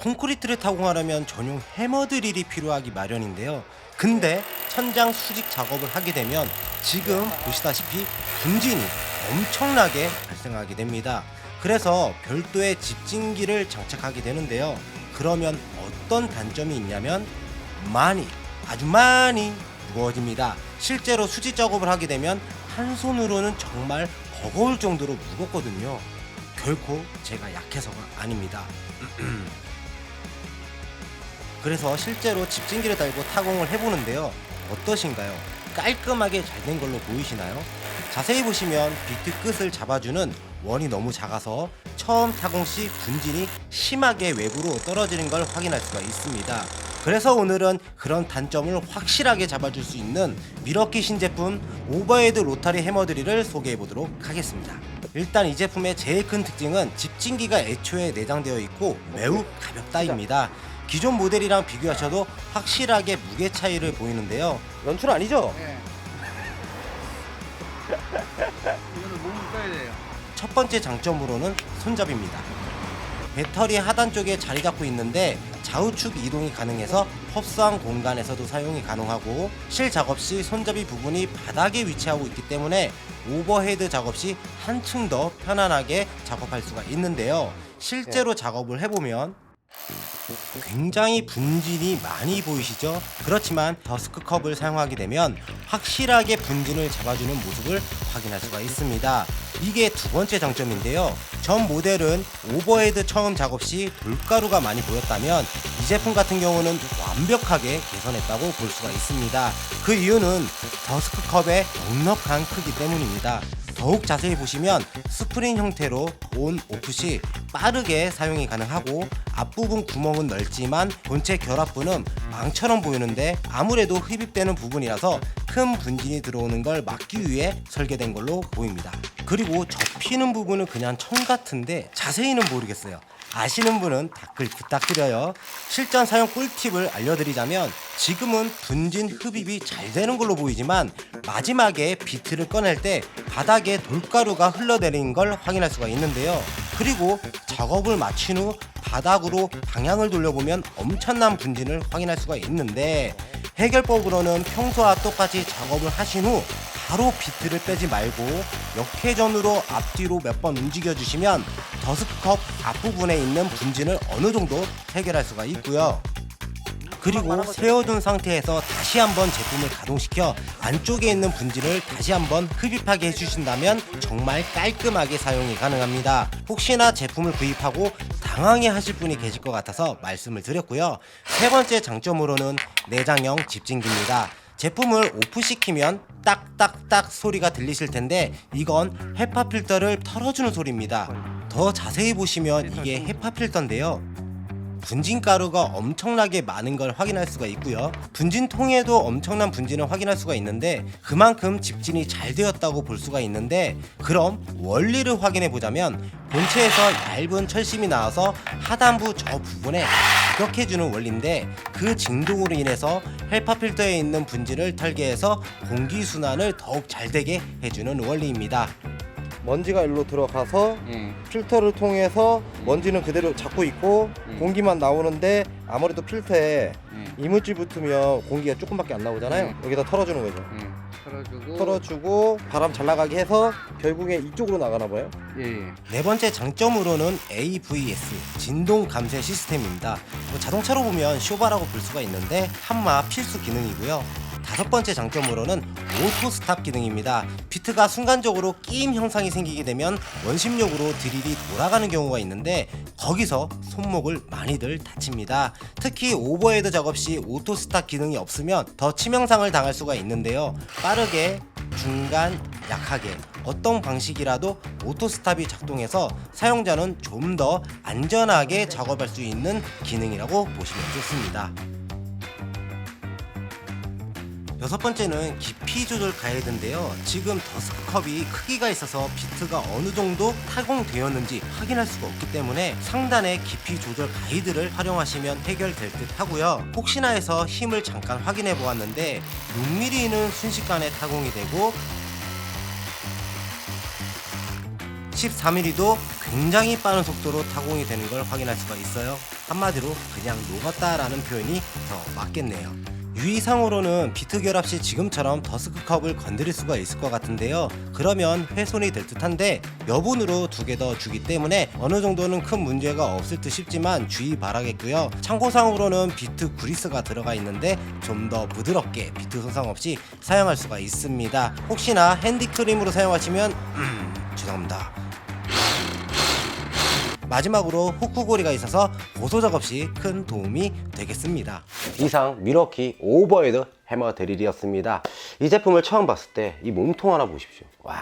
콘크리트를 타공하려면 전용 해머 드릴이 필요하기 마련인데요. 근데 천장 수직 작업을 하게 되면 지금 보시다시피 분진이 엄청나게 발생하게 됩니다. 그래서 별도의 집진기를 장착하게 되는데요. 그러면 어떤 단점이 있냐면 아주 많이 무거워집니다. 실제로 수직 작업을 하게 되면 한 손으로는 정말 버거울 정도로 무겁거든요. 결코 제가 약해서가 아닙니다. 그래서 실제로 집진기를 달고 타공을 해보는데요. 어떠신가요? 깔끔하게 잘 된 걸로 보이시나요? 자세히 보시면 비트 끝을 잡아주는 원이 너무 작아서 처음 타공 시 분진이 심하게 외부로 떨어지는 걸 확인할 수가 있습니다. 그래서 오늘은 그런 단점을 확실하게 잡아줄 수 있는 미러키 신제품 오버헤드 로타리 해머 드릴을 소개해 보도록 하겠습니다. 일단 이 제품의 제일 큰 특징은 집진기가 애초에 내장되어 있고 매우 가볍다입니다. 기존 모델이랑 비교하셔도 확실하게 무게 차이를 보이는데요. 연출 아니죠? 네. 이거는 몸을 떠야 돼요. 첫 번째 장점으로는 손잡이입니다. 배터리 하단 쪽에 자리 잡고 있는데 좌우측 이동이 가능해서 흡수한 공간에서도 사용이 가능하고 실 작업 시 손잡이 부분이 바닥에 위치하고 있기 때문에 오버헤드 작업 시 한층 더 편안하게 작업할 수가 있는데요. 실제로 작업을 해보면 굉장히 분진이 많이 보이시죠? 그렇지만 더스크 컵을 사용하게 되면 확실하게 분진을 잡아주는 모습을 확인할 수가 있습니다. 이게 두 번째 장점인데요. 전 모델은 오버헤드 처음 작업 시 돌가루가 많이 보였다면 이 제품 같은 경우는 완벽하게 개선했다고 볼 수가 있습니다. 그 이유는 더스크 컵의 넉넉한 크기 때문입니다. 더욱 자세히 보시면 스프링 형태로 온, 오프 시 빠르게 사용이 가능하고 앞부분 구멍은 넓지만 본체 결합부는 망처럼 보이는데 아무래도 흡입되는 부분이라서 큰 분진이 들어오는 걸 막기 위해 설계된 걸로 보입니다. 그리고 접히는 부분은 그냥 천 같은데 자세히는 모르겠어요. 아시는 분은 댓글 부탁드려요. 실전 사용 꿀팁을 알려드리자면 지금은 분진 흡입이 잘 되는 걸로 보이지만 마지막에 비트를 꺼낼 때 바닥에 돌가루가 흘러내리는 걸 확인할 수가 있는데요. 그리고 작업을 마친 후 바닥으로 방향을 돌려보면 엄청난 분진을 확인할 수가 있는데 해결법으로는 평소와 똑같이 작업을 하신 후 바로 비트를 빼지 말고 역회전으로 앞뒤로 몇 번 움직여 주시면 더스크컵 앞부분에 있는 분진을 어느 정도 해결할 수가 있고요. 그리고 세워둔 상태에서 다시 한번 제품을 가동시켜 안쪽에 있는 분진을 다시 한번 흡입하게 해주신다면 정말 깔끔하게 사용이 가능합니다. 혹시나 제품을 구입하고 당황해 하실 분이 계실 것 같아서 말씀을 드렸고요. 세 번째 장점으로는 내장형 집진기입니다. 제품을 오프시키면 딱딱딱 소리가 들리실 텐데 이건 헤파 필터를 털어주는 소리입니다. 더 자세히 보시면 이게 헤파 필터인데요. 분진 가루가 엄청나게 많은 걸 확인할 수가 있고요. 분진통에도 엄청난 분진을 확인할 수가 있는데 그만큼 집진이 잘 되었다고 볼 수가 있는데 그럼 원리를 확인해 보자면 본체에서 얇은 철심이 나와서 하단부 저 부분에 자극해주는 원리인데 그 진동으로 인해서 헬파 필터에 있는 분진을 털게 해서 공기순환을 더욱 잘 되게 해주는 원리입니다. 먼지가 일로 들어가서 필터를 통해서 먼지는 그대로 잡고 있고 공기만 나오는데 아무래도 필터에 이물질 붙으면 공기가 조금밖에 안 나오잖아요. 여기다 털어주는 거죠. 털어주고 바람 잘 나가게 해서 결국에 이쪽으로 나가나 봐요. 네 번째 장점으로는 AVS 진동 감쇄 시스템입니다. 자동차로 보면 쇼바라고 볼 수가 있는데 한마 필수 기능이고요. 다섯 번째 장점으로는 오토 스탑 기능입니다. 비트가 순간적으로 끼임 형상이 생기게 되면 원심력으로 드릴이 돌아가는 경우가 있는데 거기서 손목을 많이들 다칩니다. 특히 오버헤드 작업 시 오토 스탑 기능이 없으면 더 치명상을 당할 수가 있는데요. 빠르게, 중간, 약하게 어떤 방식이라도 오토 스탑이 작동해서 사용자는 좀 더 안전하게 작업할 수 있는 기능이라고 보시면 좋습니다. 여섯 번째는 깊이 조절 가이드인데요. 지금 더스크컵이 크기가 있어서 비트가 어느 정도 타공되었는지 확인할 수가 없기 때문에 상단의 깊이 조절 가이드를 활용하시면 해결될 듯 하고요. 혹시나 해서 힘을 잠깐 확인해 보았는데 6mm는 순식간에 타공이 되고 14mm도 굉장히 빠른 속도로 타공이 되는 걸 확인할 수가 있어요. 한마디로 그냥 녹았다라는 표현이 더 맞겠네요. 유의사항으로는 비트 결합 시 지금처럼 더스크컵을 건드릴 수가 있을 것 같은데요. 그러면 훼손이 될 듯한데 여분으로 2개 더 주기 때문에 어느 정도는 큰 문제가 없을 듯 싶지만 주의 바라겠고요. 참고사항으로는 비트 그리스가 들어가 있는데 좀 더 부드럽게 비트 손상 없이 사용할 수가 있습니다. 혹시나 핸디크림으로 사용하시면 죄송합니다. 마지막으로 후크고리가 있어서 보소 작업 시 큰 도움이 되겠습니다. 이상 미러키 오버헤드 해머 드릴이었습니다. 이 제품을 처음 봤을 때 이 몸통 하나 보십시오. 와,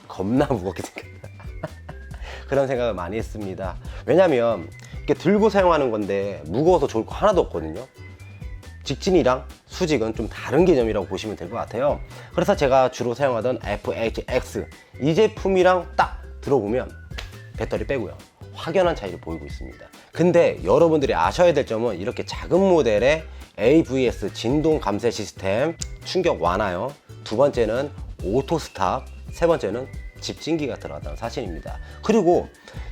겁나 무겁게 생겼다. 그런 생각을 많이 했습니다. 왜냐면 이렇게 들고 사용하는 건데 무거워서 좋을 거 하나도 없거든요. 직진이랑 수직은 좀 다른 개념이라고 보시면 될 것 같아요. 그래서 제가 주로 사용하던 FHX 이 제품이랑 딱 들어보면 배터리 빼고요, 확연한 차이를 보이고 있습니다. 근데 여러분들이 아셔야 될 점은 이렇게 작은 모델의 AVS 진동 감쇄 시스템 충격 완화요, 두 번째는 오토 스탑, 세 번째는 집진기가 들어갔다는 사실입니다. 그리고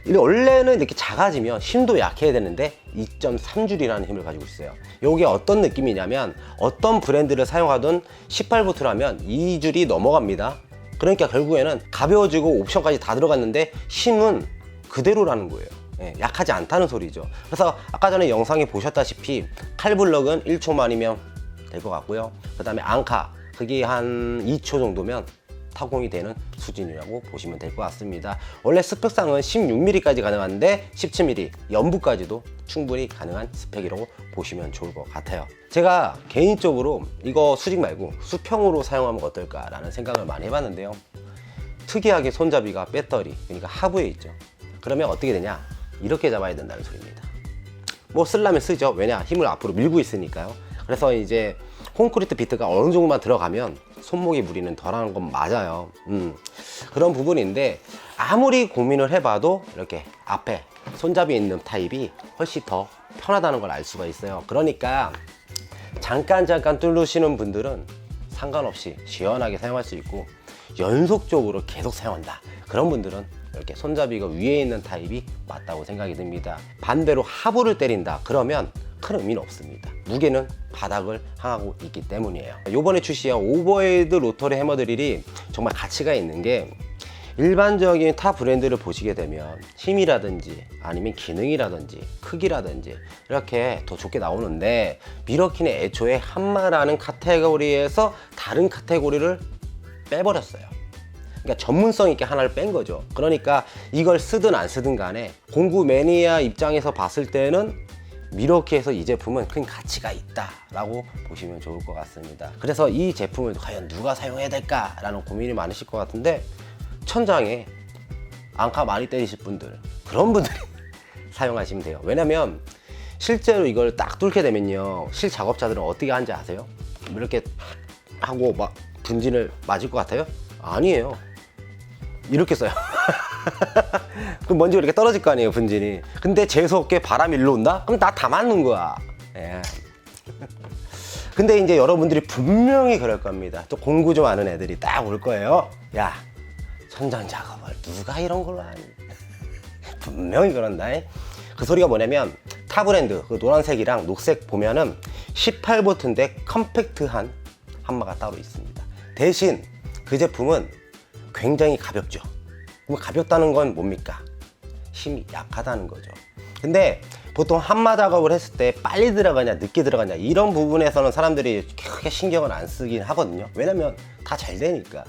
원래는 이렇게 작아지면 힘도 약해야 되는데 2.3줄이라는 힘을 가지고 있어요. 이게 어떤 느낌이냐면 어떤 브랜드를 사용하던 18V라면 2줄이 넘어갑니다. 그러니까 결국에는 가벼워지고 옵션까지 다 들어갔는데 힘은 그대로라는 거예요. 예, 약하지 않다는 소리죠. 그래서 아까 전에 영상에 보셨다시피 칼블럭은 1초 만이면 될 것 같고요. 그 다음에 앙카 그게 한 2초 정도면 타공이 되는 수준이라고 보시면 될 것 같습니다. 원래 스펙상은 16mm까지 가능한데 17mm 연부까지도 충분히 가능한 스펙이라고 보시면 좋을 것 같아요. 제가 개인적으로 이거 수직 말고 수평으로 사용하면 어떨까라는 생각을 많이 해봤는데요. 특이하게 손잡이가 배터리, 그러니까 하부에 있죠. 그러면 어떻게 되냐, 이렇게 잡아야 된다는 소리입니다. 뭐 쓰려면 쓰죠. 왜냐, 힘을 앞으로 밀고 있으니까요. 그래서 이제 콘크리트 비트가 어느 정도만 들어가면 손목에 무리는 덜하는 건 맞아요. 그런 부분인데 아무리 고민을 해봐도 이렇게 앞에 손잡이 있는 타입이 훨씬 더 편하다는 걸 알 수가 있어요. 그러니까 잠깐 뚫으시는 분들은 상관없이 시원하게 사용할 수 있고, 연속적으로 계속 사용한다 그런 분들은 이렇게 손잡이가 위에 있는 타입이 맞다고 생각이 듭니다. 반대로 하부를 때린다 그러면 큰 의미는 없습니다. 무게는 바닥을 향하고 있기 때문이에요. 이번에 출시한 오버헤드 로터리 해머 드릴이 정말 가치가 있는 게, 일반적인 타 브랜드를 보시게 되면 힘이라든지 아니면 기능이라든지 크기라든지 이렇게 더 좋게 나오는데, 미러키는 애초에 한마라는 카테고리에서 다른 카테고리를 빼버렸어요. 그러니까 전문성 있게 하나를 뺀 거죠. 그러니까 이걸 쓰든 안 쓰든 간에 공구 매니아 입장에서 봤을 때는 미러키에서 이 제품은 큰 가치가 있다라고 보시면 좋을 것 같습니다. 그래서 이 제품을 과연 누가 사용해야 될까라는 고민이 많으실 것 같은데, 천장에 앙카 많이 때리실 분들, 그런 분들이 사용하시면 돼요. 왜냐면 실제로 이걸 딱 뚫게 되면요, 실 작업자들은 어떻게 하는지 아세요? 이렇게 하고 막 분진을 맞을 것 같아요? 아니에요. 이렇게 써요. 그럼 먼지가 이렇게 떨어질 거 아니에요, 분진이. 근데 재수없게 바람이 일로 온다? 그럼 나 다 맞는 거야. 예. 근데 이제 여러분들이 분명히 그럴 겁니다. 또 공구 좀 아는 애들이 딱 올 거예요. 야, 천장 작업을 누가 이런 걸로 하니? 분명히 그런다. 그 소리가 뭐냐면, 타 브랜드 그 노란색이랑 녹색 보면은 18V인데 컴팩트한 한마가 따로 있습니다. 대신 그 제품은 굉장히 가볍죠. 그럼 가볍다는 건 뭡니까? 힘이 약하다는 거죠. 근데 보통 한마 작업을 했을 때 빨리 들어가냐 늦게 들어가냐 이런 부분에서는 사람들이 크게 신경을 안 쓰긴 하거든요. 왜냐면 다 잘 되니까.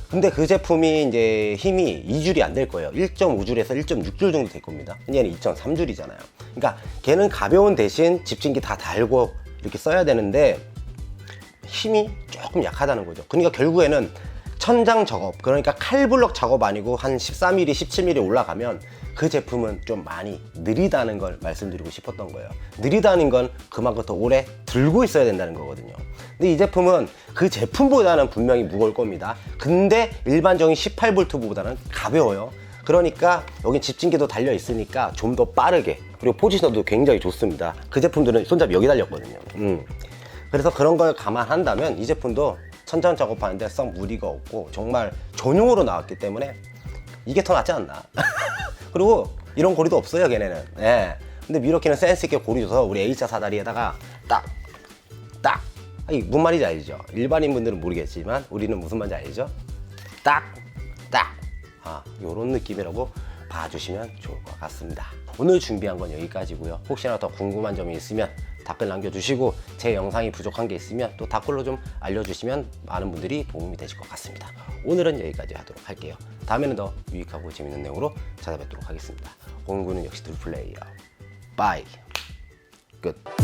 근데 그 제품이 이제 힘이 2줄이 안 될 거예요. 1.5줄에서 1.6줄 정도 될 겁니다. 얘는 2.3줄이잖아요. 그러니까 걔는 가벼운 대신 집진기 다 달고 이렇게 써야 되는데 힘이 조금 약하다는 거죠. 그러니까 결국에는 천장 작업, 그러니까 칼블럭 작업 아니고 한 14mm, 17mm 올라가면 그 제품은 좀 많이 느리다는 걸 말씀드리고 싶었던 거예요. 느리다는 건 그만큼 더 오래 들고 있어야 된다는 거거든요. 근데 이 제품은 그 제품보다는 분명히 무거울 겁니다. 근데 일반적인 18V보다는 가벼워요. 그러니까 여기 집진기도 달려 있으니까 좀 더 빠르게, 그리고 포지션도 굉장히 좋습니다. 그 제품들은 손잡이 여기 달렸거든요. 그래서 그런 걸 감안한다면 이 제품도 천장 작업하는데 썩 무리가 없고 정말 전용으로 나왔기 때문에 이게 더 낫지 않나. 그리고 이런 고리도 없어요, 걔네는. 예. 근데 미러키는 센스 있게 고리 줘서 우리 A자 사다리에다가 딱 이 무슨 말인지 알죠? 일반인 분들은 모르겠지만 우리는 무슨 말인지 알죠? 딱 요런 느낌이라고 봐주시면 좋을 것 같습니다. 오늘 준비한 건 여기까지고요. 혹시나 더 궁금한 점이 있으면 댓글 남겨주시고 제 영상이 부족한 게 있으면 또 댓글로 좀 알려주시면 많은 분들이 도움이 되실 것 같습니다. 오늘은 여기까지 하도록 할게요. 다음에는 더 유익하고 재밌는 내용으로 찾아뵙도록 하겠습니다. 공구는 역시 둘플레이어. 바이. 끝.